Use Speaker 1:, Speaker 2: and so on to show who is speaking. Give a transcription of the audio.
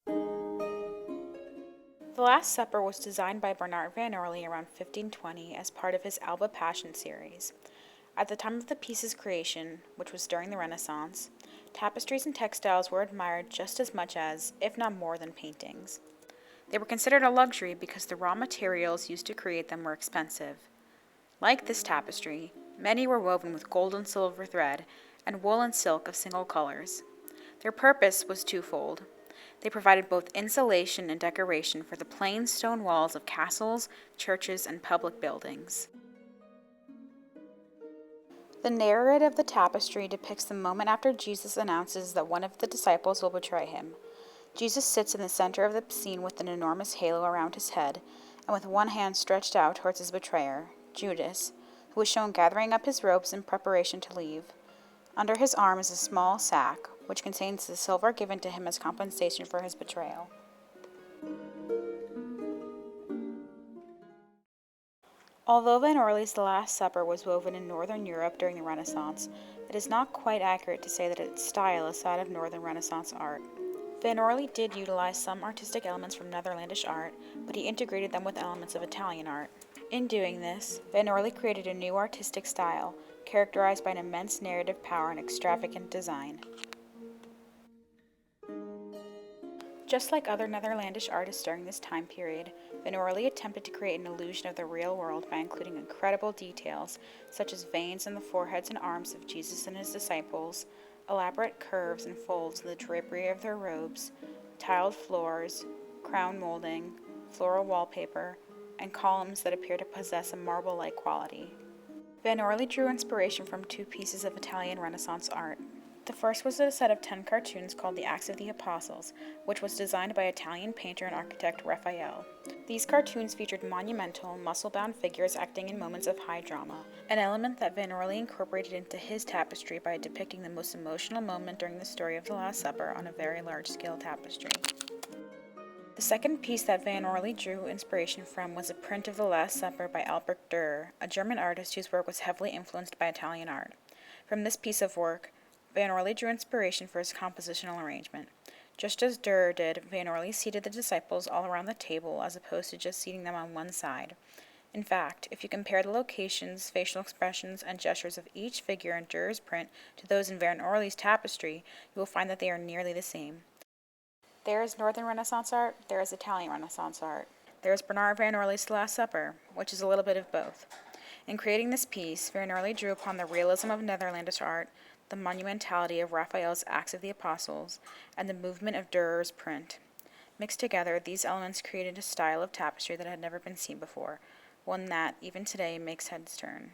Speaker 1: The Last Supper was designed by Bernaert van Orley around 1520 as part of his Alba Passion series. At the time of the piece's creation, which was during the Renaissance, tapestries and textiles were admired just as much as, if not more than, paintings. They were considered a luxury because the raw materials used to create them were expensive. Like this tapestry, many were woven with gold and silver thread and wool and silk of single colors. Their purpose was twofold. They provided both insulation and decoration for the plain stone walls of castles, churches, and public buildings. The narrative of the tapestry depicts the moment after Jesus announces that one of the disciples will betray him. Jesus sits in the center of the scene with an enormous halo around his head, and with one hand stretched out towards his betrayer, Judas, who is shown gathering up his robes in preparation to leave. Under his arm is a small sack, which contains the silver given to him as compensation for his betrayal. Although Van Orley's The Last Supper was woven in Northern Europe during the Renaissance, it is not quite accurate to say that its style is that of Northern Renaissance art. Van Orley did utilize some artistic elements from Netherlandish art, but he integrated them with elements of Italian art. In doing this, Van Orley created a new artistic style, characterized by an immense narrative power and extravagant design. Just like other Netherlandish artists during this time period, Van Orley attempted to create an illusion of the real world by including incredible details, such as veins in the foreheads and arms of Jesus and his disciples, elaborate curves and folds in the drapery of their robes, tiled floors, crown molding, floral wallpaper, and columns that appear to possess a marble-like quality. Van Orley drew inspiration from two pieces of Italian Renaissance art. The first was a set of 10 cartoons called the Acts of the Apostles, which was designed by Italian painter and architect Raphael. These cartoons featured monumental, muscle-bound figures acting in moments of high drama, an element that Van Orley incorporated into his tapestry by depicting the most emotional moment during the story of the Last Supper on a very large-scale tapestry. The second piece that Van Orley drew inspiration from was a print of The Last Supper by Albrecht Dürer, a German artist whose work was heavily influenced by Italian art. From this piece of work, Van Orley drew inspiration for his compositional arrangement. Just as Dürer did, Van Orley seated the disciples all around the table as opposed to just seating them on one side. In fact, if you compare the locations, facial expressions, and gestures of each figure in Dürer's print to those in Van Orley's tapestry, you will find that they are nearly the same. There is Northern Renaissance art, there is Italian Renaissance art. There is Bernaert van Orley's The Last Supper, which is a little bit of both. In creating this piece, Van Orley drew upon the realism of Netherlandish art, the monumentality of Raphael's Acts of the Apostles, and the movement of Dürer's print. Mixed together, these elements created a style of tapestry that had never been seen before, one that, even today, makes heads turn.